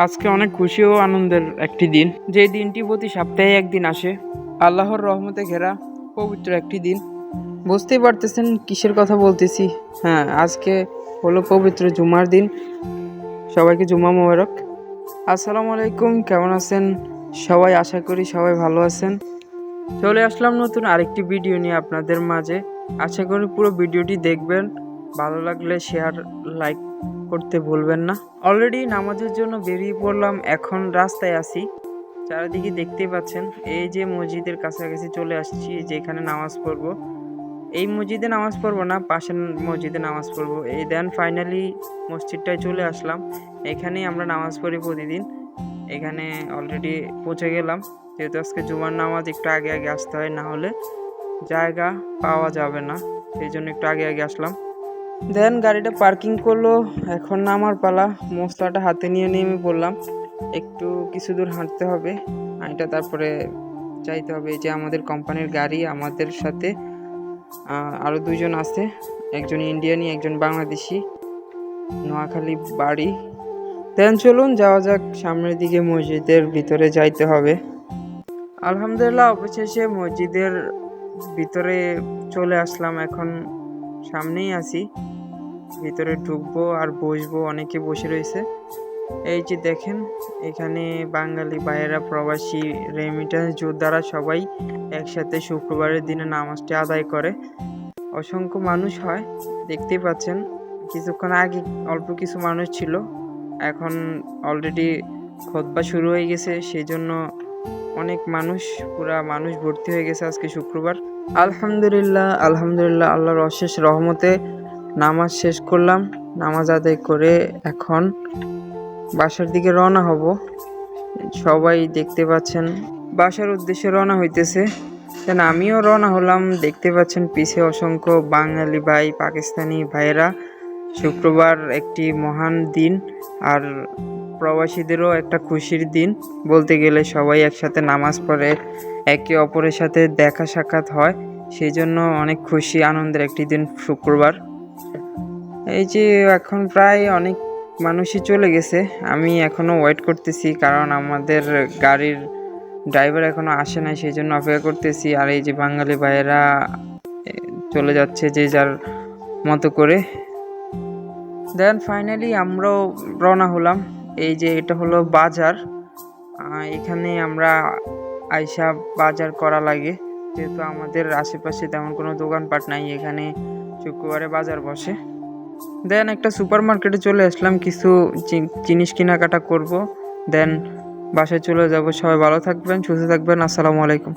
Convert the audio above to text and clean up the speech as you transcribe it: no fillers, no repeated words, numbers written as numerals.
আজকে অনেক খুশি ও আনন্দের একটি দিন, যে দিনটি প্রতি সপ্তাহে একদিন আসে। আল্লাহর রহমতে ঘেরা পবিত্র একটি দিন। বুঝতেই পারতেছেন কিসের কথা বলতেছি। হ্যাঁ, আজকে হলো পবিত্র জুমার দিন। সবাইকে জুমা মোবারক। আসসালামু আলাইকুম, কেমন আছেন সবাই? আশা করি সবাই ভালো আছেন। চলে আসলাম নতুন আরেকটি ভিডিও নিয়ে আপনাদের মাঝে। আশা করি পুরো ভিডিওটি দেখবেন। ভালো লাগলে শেয়ার, লাইক করতে ভুলবেন না। অলরেডি নামাজের জন্য বেরিয়ে পড়লাম, এখন রাস্তায় আছি। চারিদিকে দেখতেই পাচ্ছেন, এই যে মসজিদের কাছাকাছি চলে আসছি, যেখানে নামাজ পড়বো। এই মসজিদে নামাজ পড়বো না, পাশের মসজিদে নামাজ পড়বো। এই দেন ফাইনালি মসজিদটায় চলে আসলাম। এখানেই আমরা নামাজ পড়ি প্রতিদিন। এখানে অলরেডি পৌঁছে গেলাম। যেহেতু আজকে জুমার নামাজ, একটু আগে আগে আসতে হয়, না হলে জায়গা পাওয়া যাবে না। সেই জন্য একটু আগে আগে আসলাম। দেন গাড়িটা পার্কিং করলো, এখন নামার পালা। মশলাটা হাতে নিয়ে নেমে পড়লাম। একটু কিছু দূর হাঁটতে হবে, হাঁটা তারপরে যাইতে হবে। এই যে আমাদের কোম্পানির গাড়ি, আমাদের সাথে আরও দুজন আছে, একজন ইন্ডিয়ানি, একজন বাংলাদেশি, নোয়াখালী বাড়ি। দেন চলুন যাওয়া যাক সামনের দিকে, মসজিদের ভিতরে যাইতে হবে। আলহামদুলিল্লাহ, অবশেষে মসজিদের ভিতরে চলে আসলাম। এখন সামনেই আছি, ভিতরে ঢুকবো আর বসবো। অনেকে বসে রয়েছে। এই যে দেখেন, এখানে বাঙালি ভাইয়েরা, প্রবাসী, রেমিটেন্স যোদ্ধারা সবাই একসাথে শুক্রবারের দিনে নামাজটি আদায় করে। অসংখ্য মানুষ হয়, দেখতেই পাচ্ছেন। কিছুক্ষণ আগে অল্প কিছু মানুষ ছিল, এখন অলরেডি খুতবা শুরু হয়ে গেছে। সেই জন্য অনেক মানুষ, পুরা মানুষ ভর্তি হয়ে গেছে আজকে শুক্রবার। আলহামদুলিল্লাহ, আলহামদুলিল্লাহ, আল্লাহর অশেষ রহমতে নামাজ শেষ করলাম। নামাজ আদায় করে এখন বাসার দিকে রওনা হব। সবাই দেখতে পাচ্ছেন বাসার উদ্দেশ্যে রওনা হইতেছে। দেন আমিও রওনা হলাম। দেখতে পাচ্ছেন পিছে অসংখ্য বাঙালি ভাই, পাকিস্তানি ভাইয়েরা। শুক্রবার একটি মহান দিন, আর প্রবাসীদেরও একটা খুশির দিন বলতে গেলে। সবাই একসাথে নামাজ পড়ে, একে অপরের সাথে দেখা সাক্ষাৎ হয়। সেই জন্য অনেক খুশি আনন্দের একটি দিন শুক্রবার। এই যে এখন প্রায় অনেক মানুষই চলে গেছে, আমি এখনো ওয়েট করতেছি, কারণ আমাদের গাড়ির ড্রাইভার এখনো আসে নাই, সেই জন্য অপেক্ষা করতেছি। আর এই যে বাঙালি ভাইয়েরা চলে যাচ্ছে যে যার মতো করে। দেন ফাইনালি আমরাও রওনা হলাম। এই যে এটা হলো বাজার, এখানে আমরা আইসা বাজার করা লাগে, যেহেতু আমাদের আশেপাশে তেমন কোনো দোকানপাট নাই। এখানে শুক্রবারে বাজার বসে। দেন একটা সুপার মার্কেটে চলে আসলাম, কিছু জিনিস কেনাকাটা করব। দেন বাসায় চলে যাব। সবাই ভালো থাকবেন, সুস্থ থাকবেন। আসসালামু আলাইকুম।